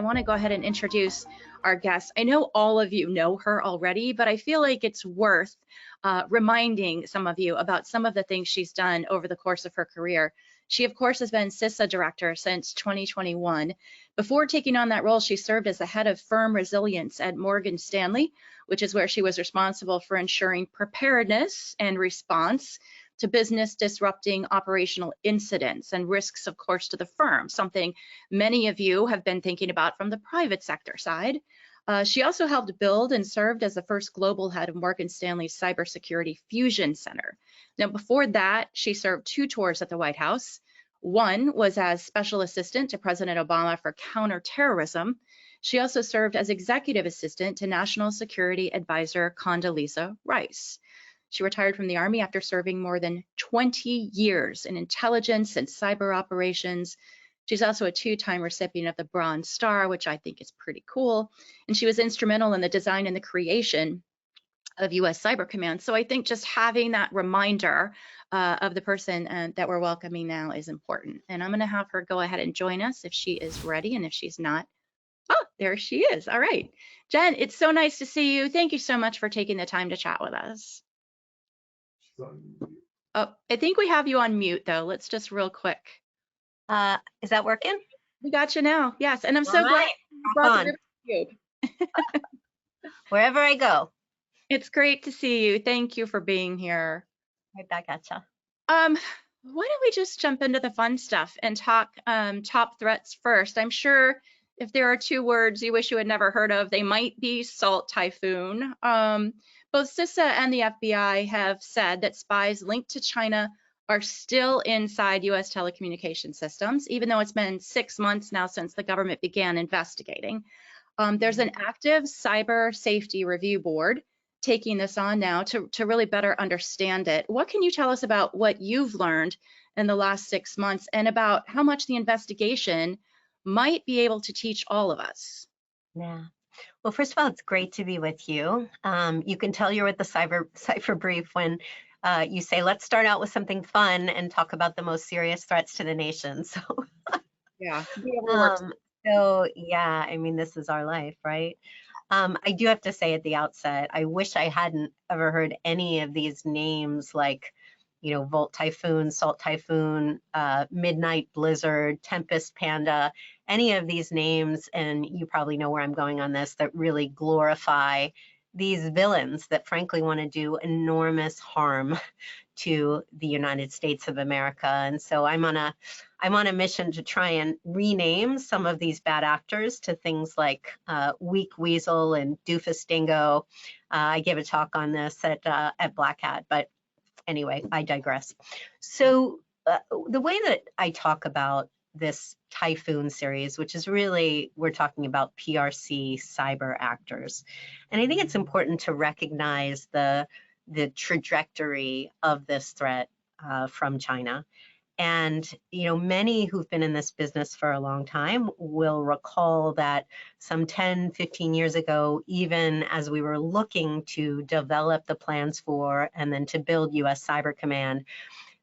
want to go ahead and introduce our guest. I know all of you know her already, but I feel like it's worth reminding some of you about some of the things she's done over the course of her career. She, of course, has been CISA director since 2021. Before taking on that role, she served as the head of firm resilience at Morgan Stanley, which is where she was responsible for ensuring preparedness and response to business disrupting operational incidents and risks, of course, to the firm, something many of you have been thinking about from the private sector side. She also helped build and served as the first global head of Morgan Stanley's Cybersecurity Fusion Center. Now, before that, she served 2 tours at the White House. One was as special assistant to President Obama for counterterrorism. She also served as executive assistant to National Security Advisor Condoleezza Rice. She retired from the Army after serving more than 20 years in intelligence and cyber operations. She's also a 2-time recipient of the Bronze Star, which I think is pretty cool. And she was instrumental in the design and the creation of U.S. Cyber Command. So I think just having that reminder of the person that we're welcoming now is important. And I'm going to have her go ahead and join us if she is ready. And if she's not, oh, there she is. All right. Jen, it's so nice to see you. Thank you so much for taking the time to chat with us. Oh, I think we have you on mute, though. Let's just real quick. Is that working? We got you now. Yes, and I'm so glad you brought the cube. Wherever I go. It's great to see you. Thank you for being here. Right back at ya. Why don't we just jump into the fun stuff and talk top threats first? I'm sure if there are 2 words you wish you had never heard of, they might be salt typhoon. Both CISA and the FBI have said that spies linked to China are still inside U.S. telecommunication systems, even though it's been 6 months now since the government began investigating. There's an active cyber safety review board taking this on now to really better understand it. What can you tell us about what you've learned in the last 6 months and about how much the investigation might be able to teach all of us? Yeah. Well, first of all, it's great to be with you. You can tell you're with the Cyber Brief when you say, let's start out with something fun and talk about the most serious threats to the nation. So, yeah. So yeah, I mean, this is our life, right? I do have to say at the outset, I wish I hadn't ever heard any of these names like, you know, Volt Typhoon, Salt Typhoon, Midnight Blizzard, Tempest Panda, any of these names, and you probably know where I'm going on this, that really glorify these villains that frankly want to do enormous harm to the United States of America. And so I'm on a mission to try and rename some of these bad actors to things like Weak Weasel and Doofus Dingo. I gave a talk on this at Black Hat, but anyway, I digress. So the way that I talk about this Typhoon series, which is really, we're talking about PRC cyber actors. And I think it's important to recognize the trajectory of this threat from China. And, you know, many who've been in this business for a long time will recall that some 10, 15 years ago, even as we were looking to develop the plans for and then to build U.S. Cyber Command,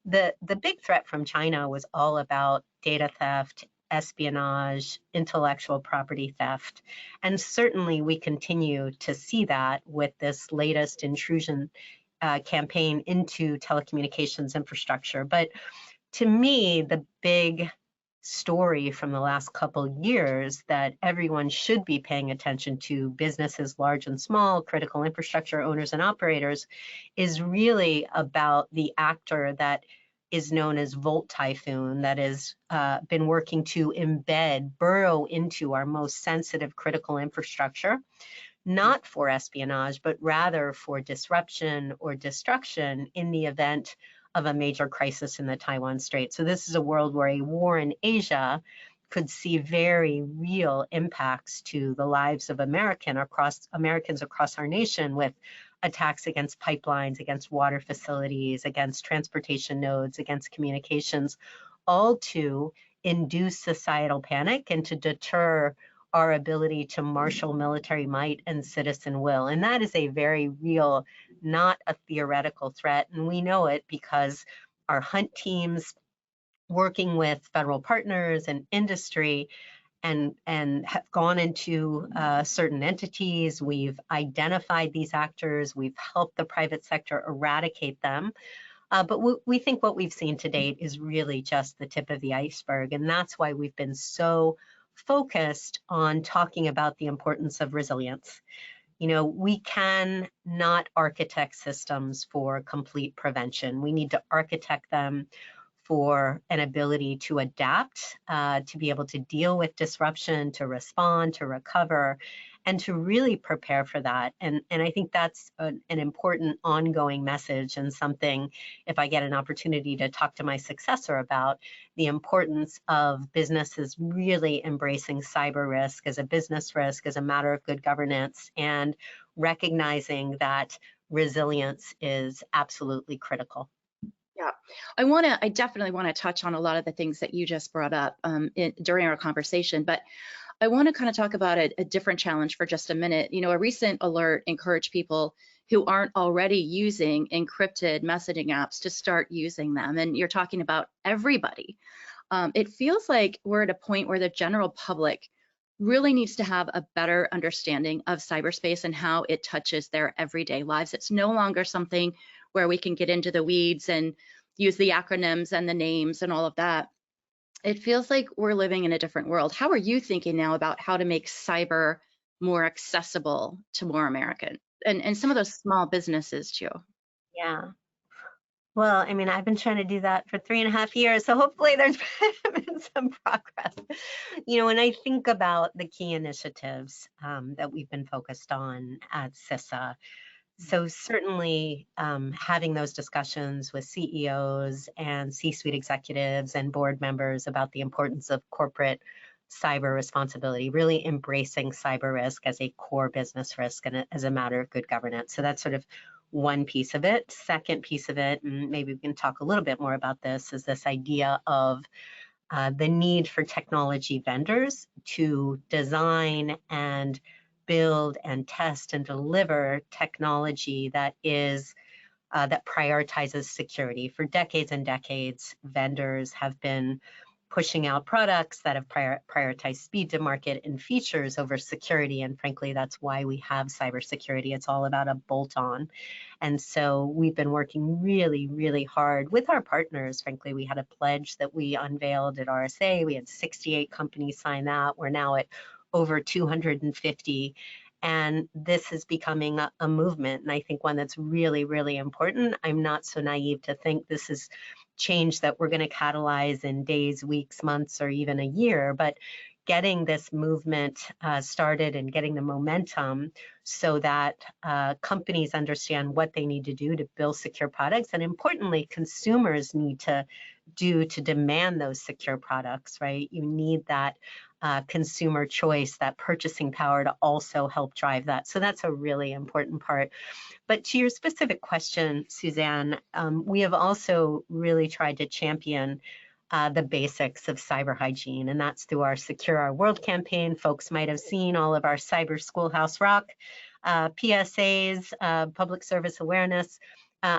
the big threat from China was all about data theft, espionage, intellectual property theft. And certainly we continue to see that with this latest intrusion campaign into telecommunications infrastructure. But to me, the big story from the last couple years that everyone should be paying attention to, businesses large and small, critical infrastructure owners and operators, is really about the actor that is known as Volt Typhoon, that has been working to burrow into our most sensitive critical infrastructure, not for espionage, but rather for disruption or destruction in the event of a major crisis in the Taiwan Strait. So this is a world where a war in Asia could see very real impacts to the lives of Americans across our nation, with attacks against pipelines, against water facilities, against transportation nodes, against communications, all to induce societal panic and to deter our ability to marshal military might and citizen will. And that is a very real, not a theoretical threat. And we know it because our hunt teams, working with federal partners and industry, and have gone into certain entities. We've identified these actors. We've helped the private sector eradicate them. But we think what we've seen to date is really just the tip of the iceberg. And that's why we've been so focused on talking about the importance of resilience. You know, we can not architect systems for complete prevention. We need to architect them for an ability to adapt, to be able to deal with disruption, to respond, to recover, and to really prepare for that. And I think that's an important ongoing message, and something, if I get an opportunity to talk to my successor about, the importance of businesses really embracing cyber risk as a business risk, as a matter of good governance, and recognizing that resilience is absolutely critical. Yeah, I definitely want to touch on a lot of the things that you just brought up during our conversation, but I want to kind of talk about a different challenge for just a minute. You know, a recent alert encouraged people who aren't already using encrypted messaging apps to start using them. And you're talking about everybody. It feels like we're at a point where the general public really needs to have a better understanding of cyberspace and how it touches their everyday lives. It's no longer something where we can get into the weeds and use the acronyms and the names and all of that. It feels like we're living in a different world. How are you thinking now about how to make cyber more accessible to more Americans and some of those small businesses too? Yeah. Well, I mean, I've been trying to do that for 3.5 years, so hopefully there's been some progress. You know, when I think about the key initiatives that we've been focused on at CISA, so certainly having those discussions with CEOs and C-suite executives and board members about the importance of corporate cyber responsibility, really embracing cyber risk as a core business risk and as a matter of good governance. So that's sort of one piece of it. Second piece of it, and maybe we can talk a little bit more about this, is this idea of the need for technology vendors to design and build and test and deliver technology that is that prioritizes security. For decades and decades, vendors have been pushing out products that have prioritized speed to market and features over security. And frankly, that's why we have cybersecurity. It's all about a bolt-on. And so we've been working really, really hard with our partners. Frankly, we had a pledge that we unveiled at RSA. We had 68 companies sign that. We're now at over 250. And this is becoming a movement, and I think one that's really, really important. I'm not so naive to think this is change that we're going to catalyze in days, weeks, months, or even a year, but getting this movement started and getting the momentum so that companies understand what they need to do to build secure products, and importantly, consumers need to do to demand those secure products, right? You need that consumer choice, that purchasing power to also help drive that. So that's a really important part. But to your specific question, Suzanne, we have also really tried to champion the basics of cyber hygiene, and that's through our Secure Our World campaign. Folks might have seen all of our Cyber Schoolhouse Rock PSAs, public service awareness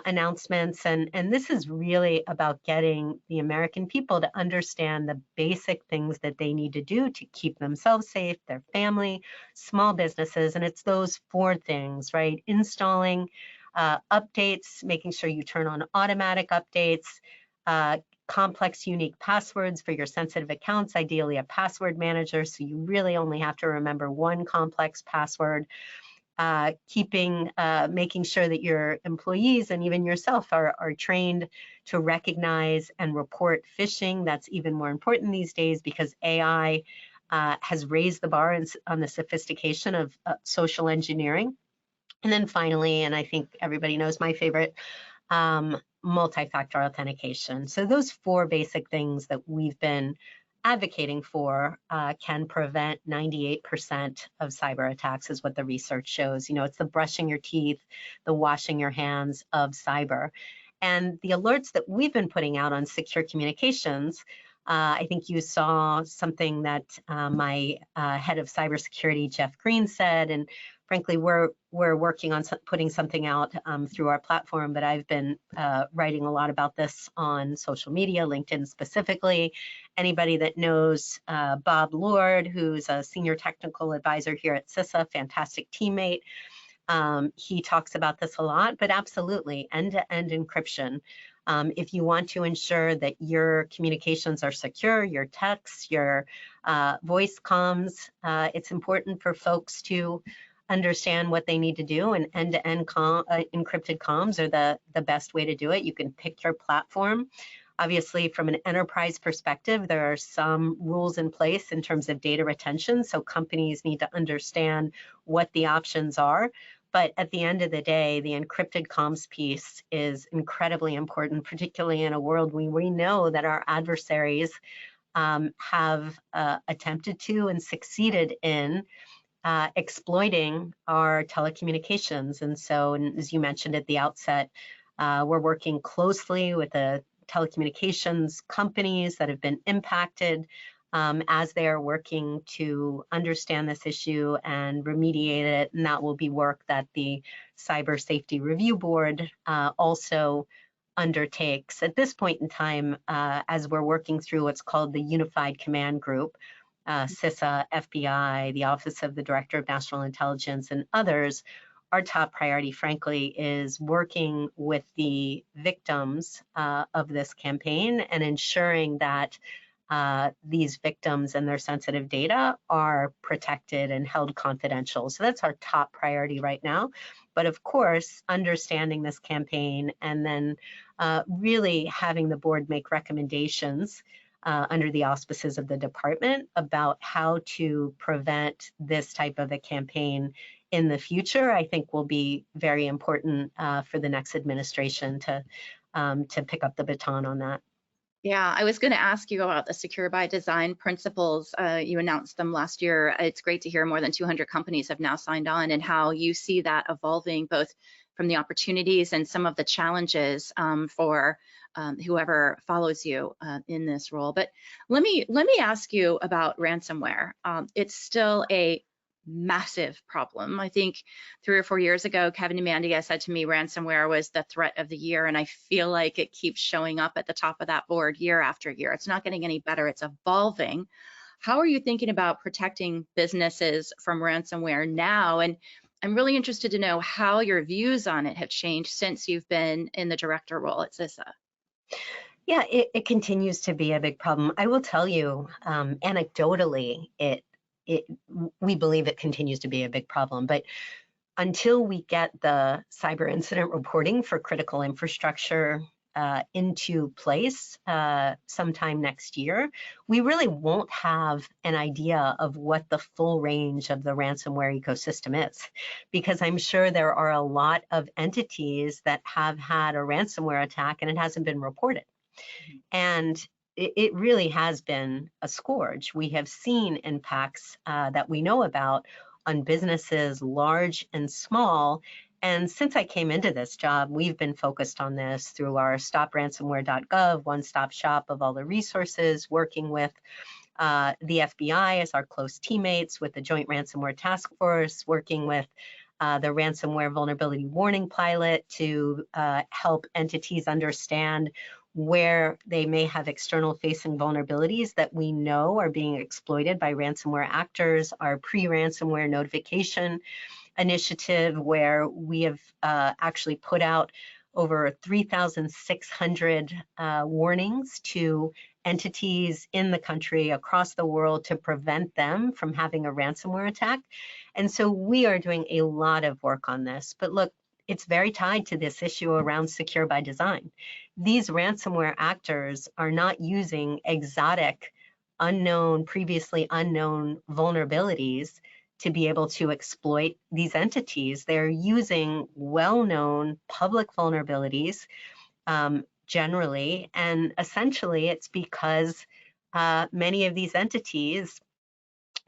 announcements, and this is really about getting the American people to understand the basic things that they need to do to keep themselves safe, their family, small businesses, and it's those 4 things, right? Installing updates, making sure you turn on automatic updates, complex unique passwords for your sensitive accounts, ideally a password manager, so you really only have to remember one complex password. Making sure that your employees and even yourself are trained to recognize and report phishing. That's even more important these days because AI has raised the bar on the sophistication of social engineering. And then finally, and I think everybody knows my favorite, multi-factor authentication. So those 4 basic things that we've been advocating for can prevent 98% of cyber attacks, is what the research shows. You know, it's the brushing your teeth, the washing your hands of cyber. And the alerts that we've been putting out on secure communications, I think you saw something that my head of cybersecurity, Jeff Green, said, and frankly, we're working on putting something out through our platform, but I've been writing a lot about this on social media, LinkedIn specifically. Anybody that knows Bob Lord, who's a senior technical advisor here at CISA, fantastic teammate, he talks about this a lot, but absolutely, end-to-end encryption. If you want to ensure that your communications are secure, your texts, your voice comms, it's important for folks to understand what they need to do, and end-to-end encrypted comms are the best way to do it. You can pick your platform. Obviously, from an enterprise perspective, there are some rules in place in terms of data retention, so companies need to understand what the options are. But at the end of the day, the encrypted comms piece is incredibly important, particularly in a world where we know that our adversaries have attempted to and succeeded in exploiting our telecommunications. And so, and as you mentioned at the outset, we're working closely with the telecommunications companies that have been impacted as they are working to understand this issue and remediate it. And that will be work that the Cyber Safety Review Board also undertakes. At this point in time, as we're working through what's called the Unified Command Group, CISA, FBI, the Office of the Director of National Intelligence, and others, our top priority, frankly, is working with the victims of this campaign and ensuring that these victims and their sensitive data are protected and held confidential. So that's our top priority right now. But of course, understanding this campaign and then really having the board make recommendations under the auspices of the department about how to prevent this type of a campaign in the future, I think will be very important for the next administration to pick up the baton on that. Yeah, I was going to ask you about the Secure by Design principles. You announced them last year. It's great to hear more than 200 companies have now signed on, and how you see that evolving both from the opportunities and some of the challenges for whoever follows you in this role. But let me ask you about ransomware. It's still a massive problem. I think 3 or 4 years ago, Kevin Mandia said to me ransomware was the threat of the year, and I feel like it keeps showing up at the top of that board year after year. It's not getting any better, it's evolving. How are you thinking about protecting businesses from ransomware now? And I'm really interested to know how your views on it have changed since you've been in the director role at CISA. Yeah, it continues to be a big problem. I will tell you, anecdotally, we believe it continues to be a big problem. But until we get the cyber incident reporting for critical infrastructure into place sometime next year, we really won't have an idea of what the full range of the ransomware ecosystem is, because I'm sure there are a lot of entities that have had a ransomware attack and it hasn't been reported. And it really has been a scourge. We have seen impacts that we know about on businesses large and small. And since I came into this job, we've been focused on this through our stopransomware.gov, one-stop shop of all the resources, working with the FBI as our close teammates, with the Joint Ransomware Task Force, working with the Ransomware Vulnerability Warning Pilot to help entities understand where they may have external facing vulnerabilities that we know are being exploited by ransomware actors, our pre-ransomware notification initiative, where we have actually put out over 3,600 warnings to entities in the country across the world to prevent them from having a ransomware attack. And so we are doing a lot of work on this. But look, it's very tied to this issue around secure by design. These ransomware actors are not using exotic, unknown, previously unknown vulnerabilities to be able to exploit these entities. They're using well-known public vulnerabilities generally, and essentially it's because many of these entities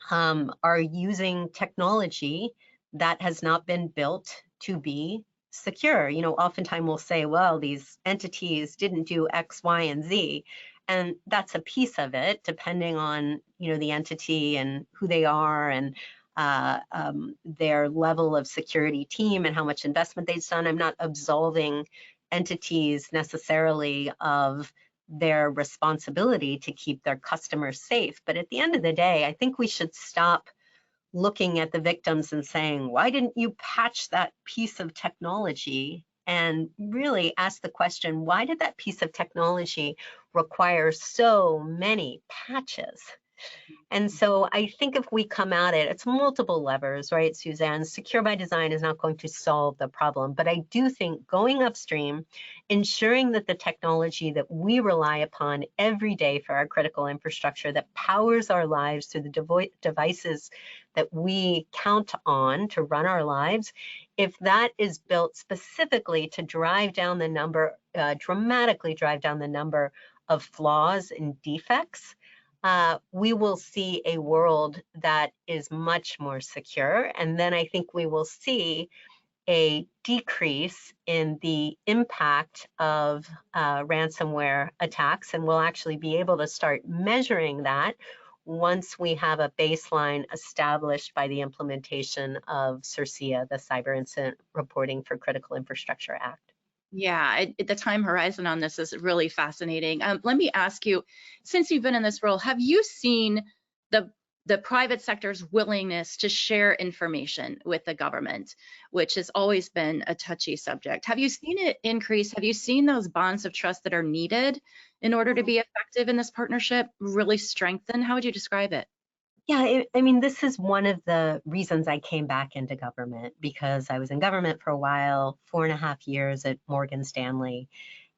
are using technology that has not been built to be secure. You know, oftentimes we'll say, well, these entities didn't do X, Y, and Z. And that's a piece of it, depending on, you know, the entity and who they are and their level of security team and how much investment they've done. I'm not absolving entities necessarily of their responsibility to keep their customers safe. But at the end of the day, I think we should stop looking at the victims and saying, why didn't you patch that piece of technology? And really ask the question, why did that piece of technology require so many patches? And so I think if we come at it, it's multiple levers, right, Suzanne? Secure by design is not going to solve the problem. But I do think going upstream, ensuring that the technology that we rely upon every day for our critical infrastructure that powers our lives through the devices that we count on to run our lives, if that is built specifically to drive down the number, dramatically drive down the number of flaws and defects, we will see a world that is much more secure. And then I think we will see a decrease in the impact of ransomware attacks. And we'll actually be able to start measuring that once we have a baseline established by the implementation of CIRCIA, the Cyber Incident Reporting for Critical Infrastructure Act. Yeah, the time horizon on this is really fascinating. Let me ask you, since you've been in this role, have you seen the private sector's willingness to share information with the government, which has always been a touchy subject? Have you seen it increase? Have you seen those bonds of trust that are needed in order to be effective in this partnership really strengthen? How would you describe it? Yeah, I mean, this is one of the reasons I came back into government, because I was in government for a while, 4.5 years at Morgan Stanley,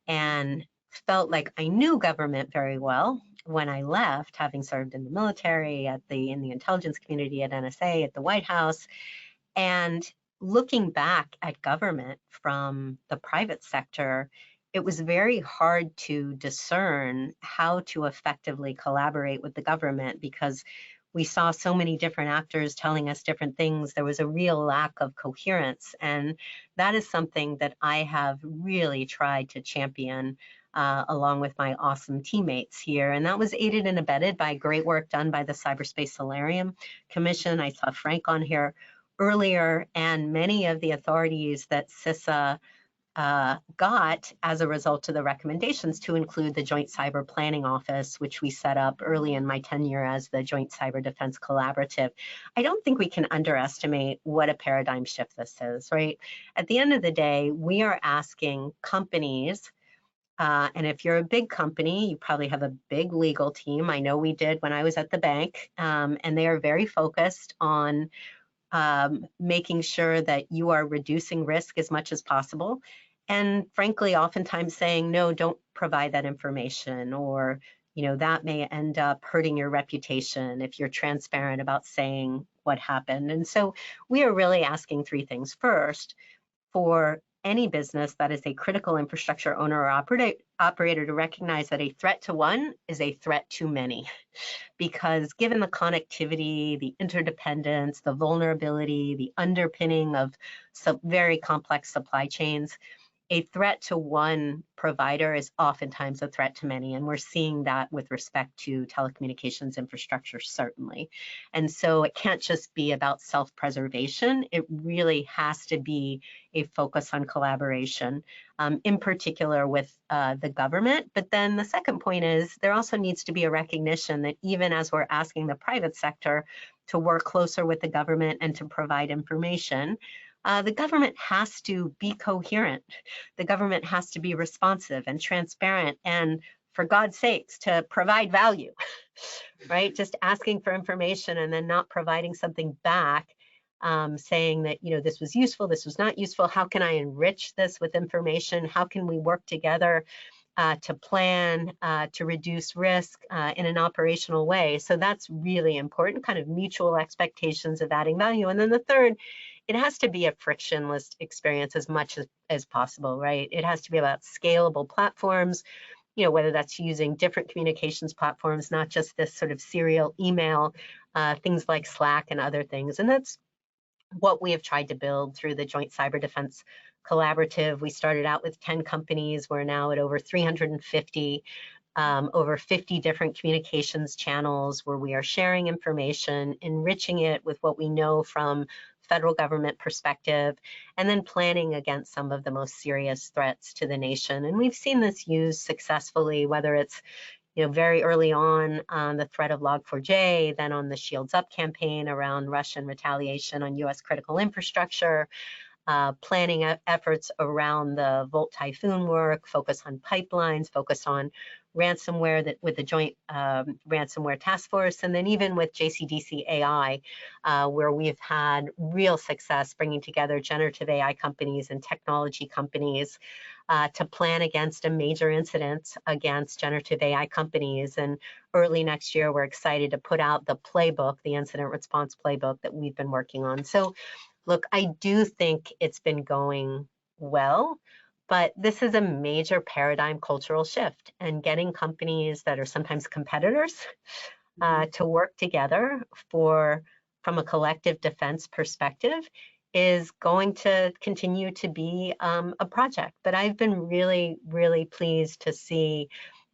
and felt like I knew government very well when I left, having served in the military, in the intelligence community at NSA, at the White House, and looking back at government from the private sector, it was very hard to discern how to effectively collaborate with the government because we saw so many different actors telling us different things. There was a real lack of coherence. And that is something that I have really tried to champion along with my awesome teammates here. And that was aided and abetted by great work done by the Cyberspace Solarium Commission. I saw Frank on here earlier, and many of the authorities that CISA got as a result of the recommendations to include the Joint Cyber Planning Office, which we set up early in my tenure as the Joint Cyber Defense Collaborative. I don't think we can underestimate what a paradigm shift this is, right? At the end of the day, we are asking companies, and if you're a big company, you probably have a big legal team. I know we did when I was at the bank, and they are very focused on making sure that you are reducing risk as much as possible. And frankly, oftentimes saying, no, don't provide that information, or, that may end up hurting your reputation if you're transparent about saying what happened. And so we are really asking three things. First, for any business that is a critical infrastructure owner or operator to recognize that a threat to one is a threat to many. Because given the connectivity, the interdependence, the vulnerability, the underpinning of some very complex supply chains, a threat to one provider is oftentimes a threat to many, and we're seeing that with respect to telecommunications infrastructure, certainly. And so it can't just be about self-preservation. It really has to be a focus on collaboration, in particular with the government. But then the second point is there also needs to be a recognition that even as we're asking the private sector to work closer with the government and to provide information, the government has to be coherent. The government has to be responsive and transparent, and for God's sakes, to provide value, right? Just asking for information and then not providing something back, saying that, this was useful, this was not useful. How can I enrich this with information? How can we work together to plan, to reduce risk in an operational way? So that's really important, kind of mutual expectations of adding value. And then the third, it has to be a frictionless experience as much as possible, right? It has to be about scalable platforms, whether that's using different communications platforms, not just this sort of serial email, things like Slack and other things. And that's what we have tried to build through the Joint Cyber Defense Collaborative. We started out with 10 companies. We're now at over 350. over 50 different communications channels where we are sharing information, enriching it with what we know from federal government perspective, and then planning against some of the most serious threats to the nation. And we've seen this used successfully, whether it's very early on the threat of Log4j, then on the Shields Up campaign around Russian retaliation on U.S. critical infrastructure, planning efforts around the Volt Typhoon work, focus on pipelines, focus on ransomware with the Joint Ransomware Task Force, and then even with JCDC AI, where we've had real success bringing together generative AI companies and technology companies to plan against a major incident against generative AI companies. And early next year, we're excited to put out the playbook, the incident response playbook that we've been working on. So look, I do think it's been going well, but this is a major paradigm cultural shift, and getting companies that are sometimes competitors to work together from a collective defense perspective is going to continue to be a project. But I've been really, really pleased to see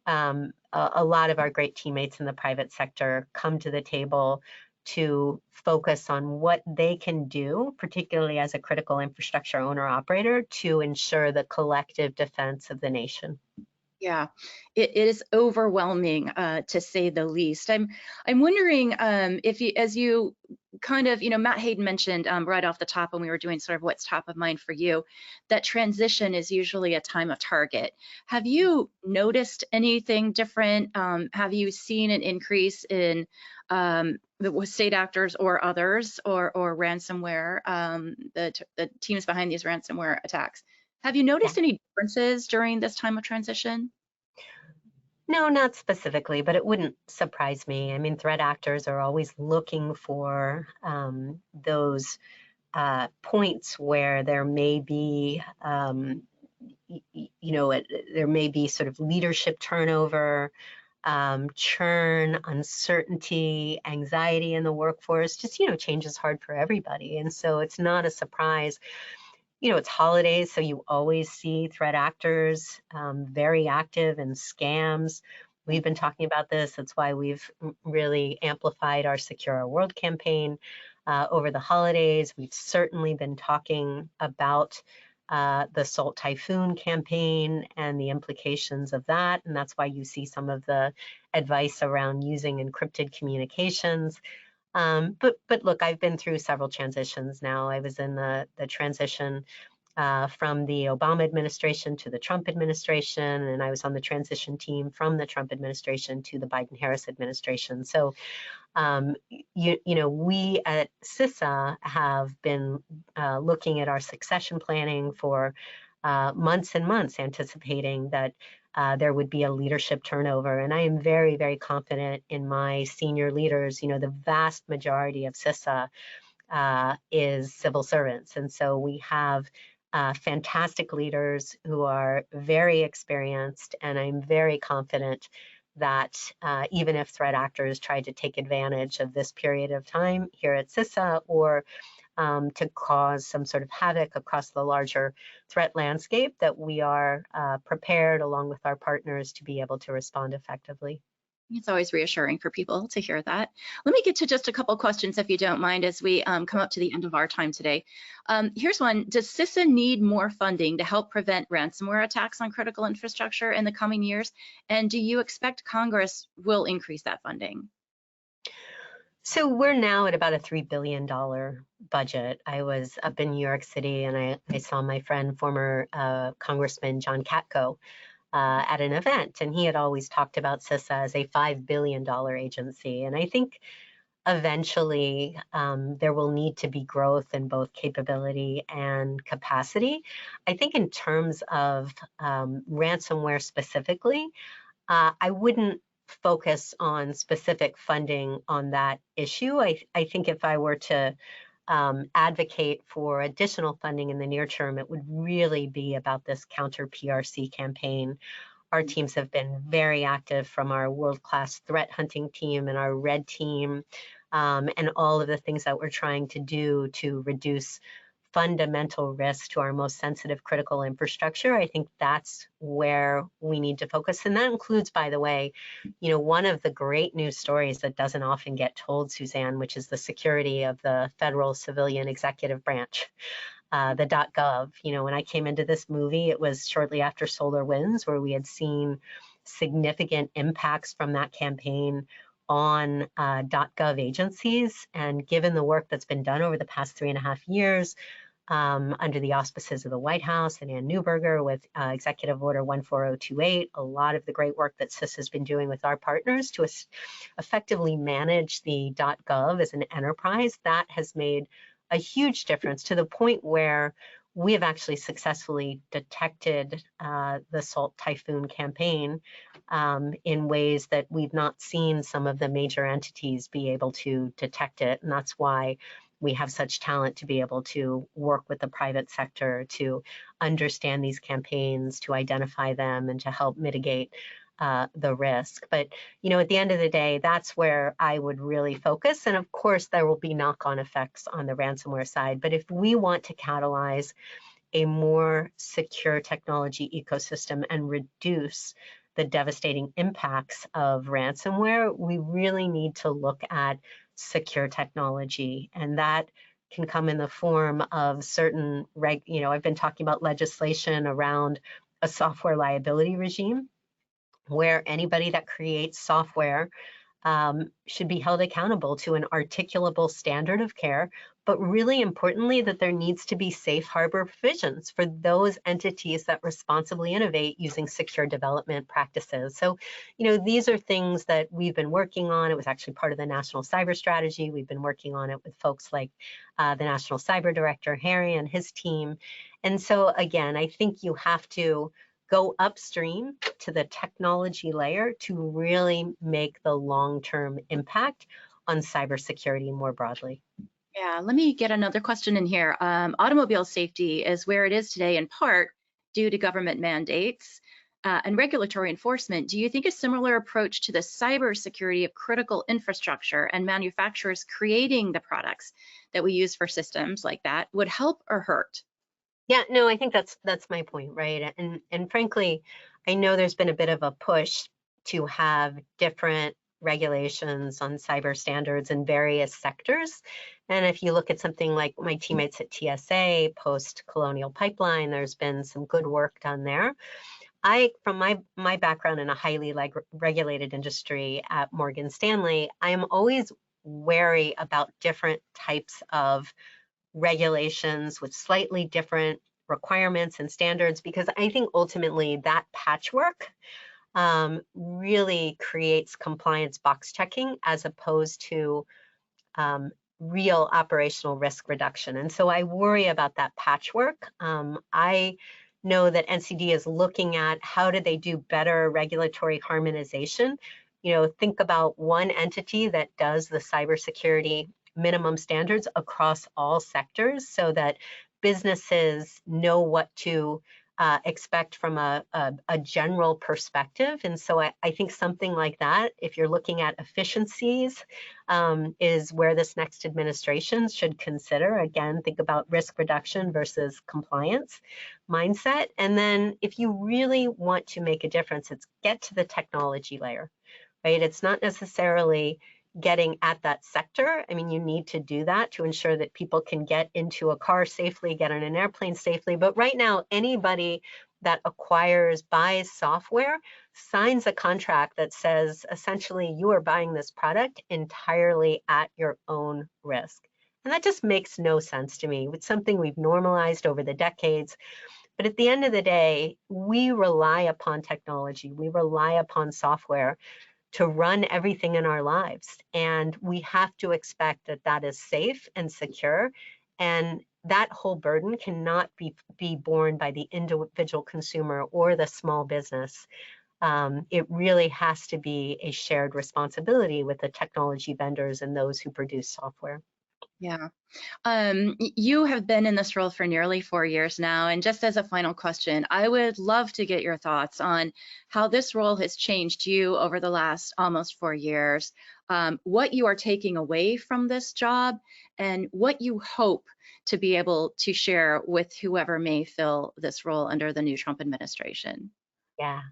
a lot of our great teammates in the private sector come to the table to focus on what they can do, particularly as a critical infrastructure owner operator, to ensure the collective defense of the nation. Yeah, it is overwhelming, to say the least. I'm wondering if you, as you kind of, Matt Hayden mentioned right off the top when we were doing sort of what's top of mind for you, that transition is usually a time of target. Have you noticed anything different? Have you seen an increase in the state actors or others or ransomware, the teams behind these ransomware attacks? Have you noticed any differences during this time of transition? No, not specifically, but it wouldn't surprise me. I mean, threat actors are always looking for those points where there may be, there may be sort of leadership turnover, churn, uncertainty, anxiety in the workforce. Just, change is hard for everybody. And so it's not a surprise. It's holidays, so you always see threat actors very active in scams. We've been talking about this. That's why we've really amplified our Secure Our World campaign over the holidays. We've certainly been talking about the Salt Typhoon campaign and the implications of that. And that's why you see some of the advice around using encrypted communications. But look, I've been through several transitions now. I was in the transition from the Obama administration to the Trump administration, and I was on the transition team from the Trump administration to the Biden-Harris administration. So, we at CISA have been looking at our succession planning for months and months, anticipating that there would be a leadership turnover. And I am very, very confident in my senior leaders. The vast majority of CISA is civil servants. And so we have fantastic leaders who are very experienced, and I'm very confident that even if threat actors try to take advantage of this period of time here at CISA or to cause some sort of havoc across the larger threat landscape, that we are prepared along with our partners to be able to respond effectively. It's always reassuring for people to hear that. Let me get to just a couple questions, if you don't mind, as we come up to the end of our time today. Here's one. Does CISA need more funding to help prevent ransomware attacks on critical infrastructure in the coming years? And do you expect Congress will increase that funding? So we're now at about a $3 billion budget. I was up in New York City and I saw my friend, former Congressman John Katko, at an event, and he had always talked about CISA as a $5 billion agency. And I think eventually there will need to be growth in both capability and capacity. I think in terms of ransomware specifically, I wouldn't focus on specific funding on that issue. I think if I were to advocate for additional funding in the near term, it would really be about this counter PRC campaign. Our teams have been very active, from our world-class threat hunting team and our red team, and all of the things that we're trying to do to reduce fundamental risk to our most sensitive critical infrastructure, I think that's where we need to focus. And that includes, by the way, one of the great news stories that doesn't often get told, Suzanne, which is the security of the federal civilian executive branch, the .gov. When I came into this movie, it was shortly after SolarWinds, where we had seen significant impacts from that campaign on .gov agencies. And given the work that's been done over the past 3.5 years, under the auspices of the White House and Ann Neuberger with Executive Order 14028, a lot of the great work that CIS has been doing with our partners to effectively manage the .gov as an enterprise, that has made a huge difference to the point where we have actually successfully detected the Salt Typhoon campaign in ways that we've not seen some of the major entities be able to detect it. And that's why we have such talent to be able to work with the private sector to understand these campaigns, to identify them, and to help mitigate the risk. But, at the end of the day, that's where I would really focus. And of course, there will be knock-on effects on the ransomware side. But if we want to catalyze a more secure technology ecosystem and reduce the devastating impacts of ransomware, we really need to look at secure technology. And that can come in the form of certain, I've been talking about legislation around a software liability regime, where anybody that creates software should be held accountable to an articulable standard of care, but really importantly, that there needs to be safe harbor provisions for those entities that responsibly innovate using secure development practices. So, these are things that we've been working on. It was actually part of the National Cyber Strategy. We've been working on it with folks like the National Cyber Director, Harry, and his team. And so, again, I think you have to go upstream to the technology layer to really make the long-term impact on cybersecurity more broadly. Yeah, let me get another question in here. Automobile safety is where it is today in part due to government mandates and regulatory enforcement. Do you think a similar approach to the cybersecurity of critical infrastructure and manufacturers creating the products that we use for systems like that would help or hurt? Yeah, no, I think that's my point, right? And frankly, I know there's been a bit of a push to have different regulations on cyber standards in various sectors. And if you look at something like my teammates at TSA, post-Colonial Pipeline, there's been some good work done there. From my background in a highly regulated industry at Morgan Stanley, I am always wary about different types of regulations with slightly different requirements and standards, because I think ultimately that patchwork really creates compliance box checking as opposed to real operational risk reduction. And so I worry about that patchwork. I know that NCD is looking at how do they do better regulatory harmonization. Think about one entity that does the cybersecurity minimum standards across all sectors so that businesses know what to expect from a general perspective. And so I think something like that, if you're looking at efficiencies, is where this next administration should consider. Again, think about risk reduction versus compliance mindset. And then if you really want to make a difference, it's get to the technology layer, right? It's not necessarily getting at that sector. I mean, you need to do that to ensure that people can get into a car safely, get on an airplane safely. But right now, anybody that buys software, signs a contract that says, essentially, you are buying this product entirely at your own risk. And that just makes no sense to me. It's something we've normalized over the decades. But at the end of the day, we rely upon technology. We rely upon software to run everything in our lives. And we have to expect that that is safe and secure. And that whole burden cannot be borne by the individual consumer or the small business. It really has to be a shared responsibility with the technology vendors and those who produce software. Yeah. You have been in this role for nearly 4 years now, and just as a final question, I would love to get your thoughts on how this role has changed you over the last almost 4 years, what you are taking away from this job, and what you hope to be able to share with whoever may fill this role under the new Trump administration. Yeah.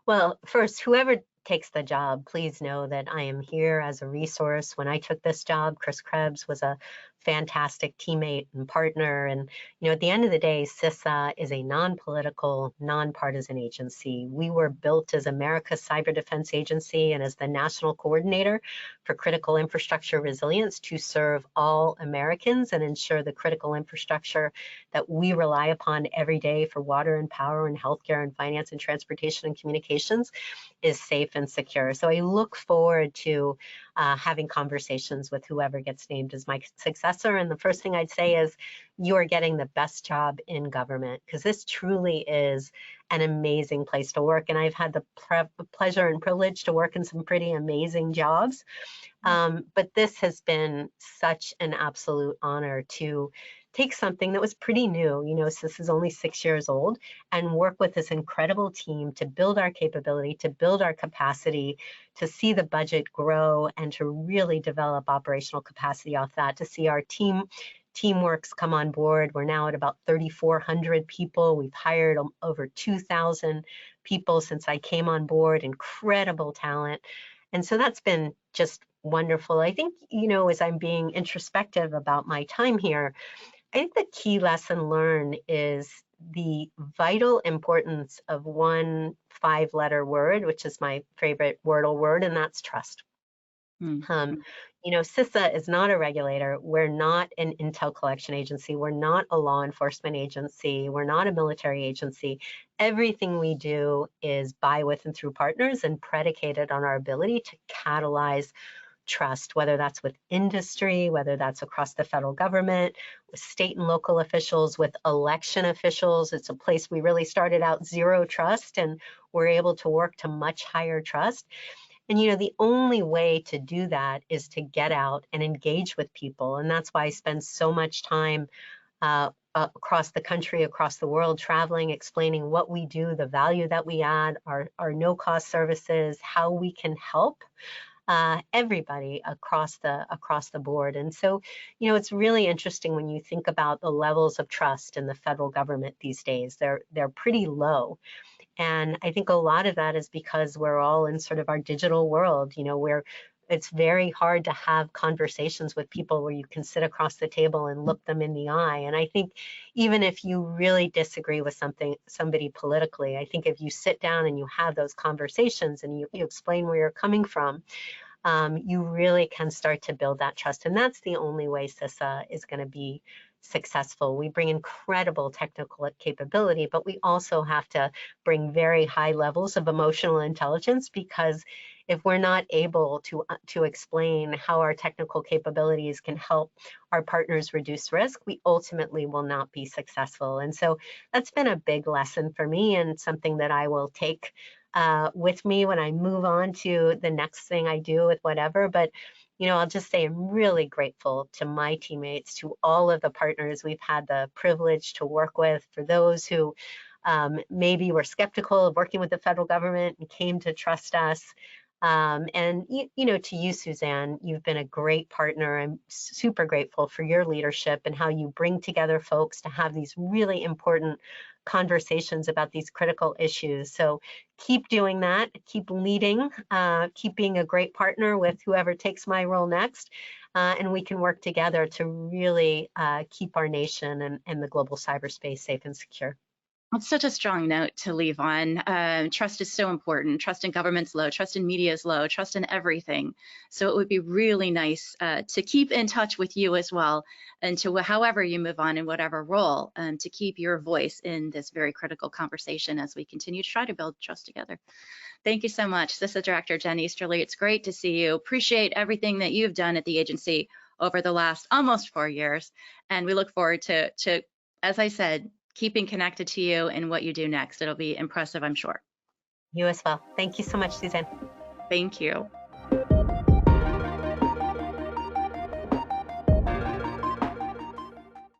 Well, first, whoever takes the job, please know that I am here as a resource. When I took this job, Chris Krebs was a fantastic teammate and partner. And, at the end of the day, CISA is a non-political, nonpartisan agency. We were built as America's cyber defense agency and as the national coordinator for critical infrastructure resilience to serve all Americans and ensure the critical infrastructure that we rely upon every day for water and power and healthcare and finance and transportation and communications is safe and secure. So I look forward to having conversations with whoever gets named as my successor. And the first thing I'd say is you are getting the best job in government, because this truly is an amazing place to work. And I've had the pleasure and privilege to work in some pretty amazing jobs. But this has been such an absolute honor to take something that was pretty new, so this is only 6 years old, and work with this incredible team to build our capability, to build our capacity, to see the budget grow, and to really develop operational capacity off that, to see our teamworks come on board. We're now at about 3,400 people. We've hired over 2,000 people since I came on board, incredible talent. And so that's been just wonderful. I think, as I'm being introspective about my time here, I think the key lesson learned is the vital importance of one 5-letter word, which is my favorite Wordle word, and that's trust. Mm. CISA is not a regulator. We're not an intel collection agency. We're not a law enforcement agency. We're not a military agency. Everything we do is by, with, and through partners and predicated on our ability to catalyze trust, whether that's with industry, whether that's across the federal government, with state and local officials, with election officials. It's a place we really started out zero trust, and we're able to work to much higher trust. And the only way to do that is to get out and engage with people. And that's why I spend so much time across the country, across the world, traveling, explaining what we do, the value that we add, our no-cost services, how we can help everybody across the board. And so, it's really interesting when you think about the levels of trust in the federal government these days. They're pretty low. And I think a lot of that is because we're all in sort of our digital world, where it's very hard to have conversations with people where you can sit across the table and look them in the eye. And I think even if you really disagree with somebody politically, I think if you sit down and you have those conversations and you explain where you're coming from, you really can start to build that trust. And that's the only way CISA is going to be successful. We bring incredible technical capability, but we also have to bring very high levels of emotional intelligence, because if we're not able to explain how our technical capabilities can help our partners reduce risk, we ultimately will not be successful. And so that's been a big lesson for me, and something that I will take with me when I move on to the next thing I do with whatever. But I'll just say I'm really grateful to my teammates, to all of the partners we've had the privilege to work with, for those who maybe were skeptical of working with the federal government and came to trust us. And to you, Suzanne, you've been a great partner. I'm super grateful for your leadership and how you bring together folks to have these really important conversations about these critical issues. So keep doing that, keep leading, keep being a great partner with whoever takes my role next, and we can work together to really keep our nation and the global cyberspace safe and secure. It's such a strong note to leave on. Trust is so important. Trust in government's low, trust in media is low, trust in everything. So it would be really nice to keep in touch with you as well, and to however you move on in whatever role, to keep your voice in this very critical conversation as we continue to try to build trust together. Thank you so much, CISA Director Jen Easterly. It's great to see you. Appreciate everything that you've done at the agency over the last almost 4 years. And we look forward to, as I said, keeping connected to you and what you do next. It'll be impressive, I'm sure. You as well. Thank you so much, Suzanne. Thank you.